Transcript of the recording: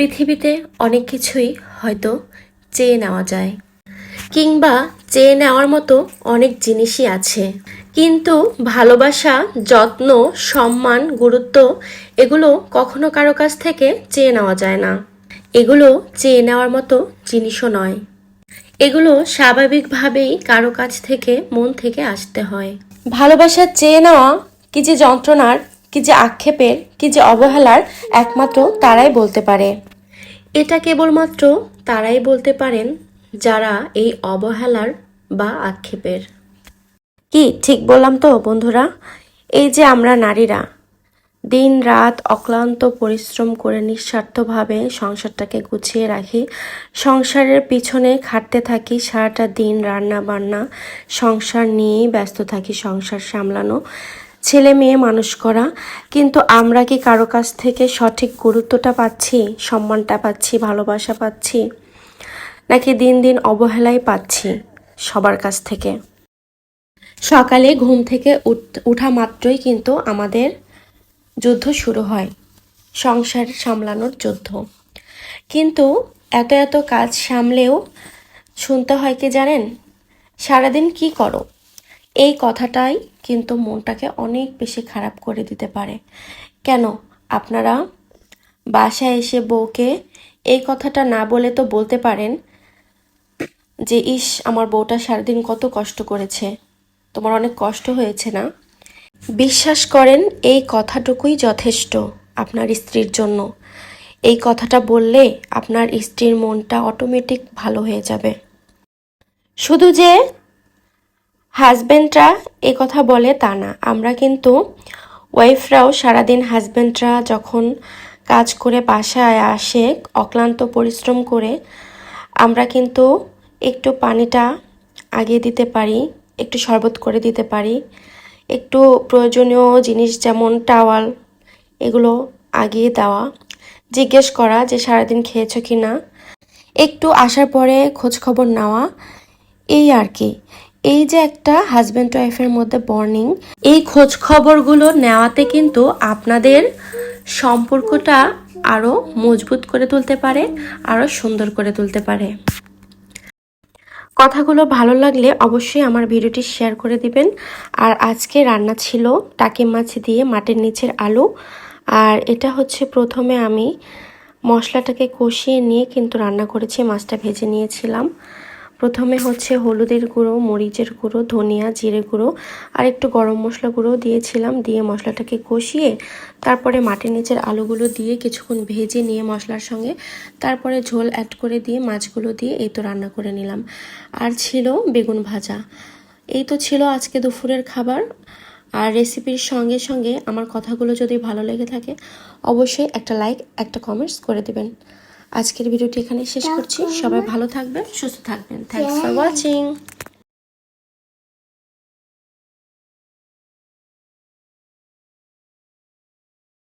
পৃথিবীতে অনেক কিছুই হয়তো চেয়ে নেওয়া যায়, কিংবা চেয়ে নেওয়ার মতো অনেক জিনিসই আছে, কিন্তু ভালোবাসা, যত্ন, সম্মান, গুরুত্ব এগুলো কখনো কারো কাছ থেকে চেয়ে নেওয়া যায় না। এগুলো চেয়ে নেওয়ার মতো জিনিসও নয়। এগুলো স্বাভাবিকভাবেই কারো কাছ থেকে, মন থেকে আসতে হয়। ভালোবাসা চেয়ে নেওয়া কি যে যন্ত্রণার, কি যে আক্ষেপের, কি যে অবহেলার, একমাত্র তারাই বলতে পারে। এটা কেবলমাত্র তারাই বলতে পারেন যারা এই অবহেলার বা আক্ষেপের। কি ঠিক বললাম তো বন্ধুরা? এই যে আমরা নারীরা দিন রাত অক্লান্ত পরিশ্রম করে নিঃস্বার্থভাবে সংসারটাকে গুছিয়ে রাখি, সংসারের পিছনে খাটতে থাকি সারাটা দিন, রান্না বান্না সংসার নিয়েই ব্যস্ত থাকি, সংসার সামলানো, ছেলে মেয়ে মানুষ করা, কিন্তু আমরা কি কারো কাছ থেকে সঠিক গুরুত্বটা পাচ্ছি, সম্মানটা পাচ্ছি, ভালোবাসা পাচ্ছি, নাকি দিন দিন অবহেলাই পাচ্ছি সবার কাছ থেকে? সকালে ঘুম থেকে উঠা মাত্রই কিন্তু আমাদের যুদ্ধ শুরু হয়, সংসার সামলানোর যুদ্ধ। কিন্তু এত এত কাজ সামলেও শুনতে হয় কি জানেন? সারাদিন কি করো? এই কথাটাই কিন্তু মনটাকে অনেক বেশি খারাপ করে দিতে পারে। কেন? আপনারা বাসায় এসে বউকে এই কথাটা না বলে তো বলতে পারেন যে, ইস আমার বউটা সারাদিন কত কষ্ট করেছে, তোমার অনেক কষ্ট হয়েছে না? বিশ্বাস করেন, এই কথাটুকুই যথেষ্ট আপনার স্ত্রীর জন্য। এই কথাটা বললে আপনার স্ত্রীর মনটা অটোমেটিক ভালো হয়ে যাবে। শুধু যে হাজব্যান্ডরা এই কথা বলে তা না, আমরা কিন্তু ওয়াইফরাও সারাদিন হাজব্যান্ডরা যখন কাজ করে বাসায় আসে অক্লান্ত পরিশ্রম করে, আমরা কিন্তু একটু পানিটা আগিয়ে দিতে পারি, একটু শরবত করে দিতে পারি, একটু প্রয়োজনীয় জিনিস যেমন টাওয়াল এগুলো আগিয়ে দেওয়া, জিজ্ঞেস করা যে সারাদিন খেয়েছো কি না, একটু আসার পরে খোঁজ খবর নেওয়া, এই আর কি। এই যে একটা হাজব্যান্ড ওয়াইফের মধ্যে বন্ডিং, এই খোঁজ খবরগুলো নেওয়াতে কিন্তু আপনাদের সম্পর্কটা আরও মজবুত করে তুলতে পারে, আরও সুন্দর করে তুলতে পারে। কথাগুলো ভালো লাগলে অবশ্যই আমার ভিডিওটি শেয়ার করে দিবেন। আর আজকে রান্না ছিল টাকি মাছ দিয়ে মাটির নিচের আলু। আর এটা হচ্ছে প্রথমে আমি মশলাটাকে কষিয়ে নিয়ে কিন্তু রান্না করেছি, মাছটা ভেজে নিয়েছিলাম। প্রথমে হচ্ছে হলুদের গুঁড়ো, মরিচের গুঁড়ো, ধনিয়া, জিরে গুঁড়ো আর একটু গরম মশলা গুঁড়ো দিয়েছিলাম, দিয়ে মশলাটাকে কষিয়ে তারপরে মাটির নিচের আলুগুলো দিয়ে কিছুক্ষণ ভেজে নিয়ে মশলার সঙ্গে তারপরে ঝোল অ্যাড করে দিয়ে মাছগুলো দিয়ে এই তো রান্না করে নিলাম। আর ছিল বেগুন ভাজা। এই তো ছিল আজকে দুপুরের খাবার। আর রেসিপির সঙ্গে সঙ্গে আমার কথাগুলো যদি ভালো লেগে থাকে অবশ্যই একটা লাইক, একটা কমেন্টস করে দেবেন। আজকের ভিডিওটি এখানে শেষ করছি। সবাই ভালো থাকবেন, সুস্থ থাকবেন। Thanks for watching.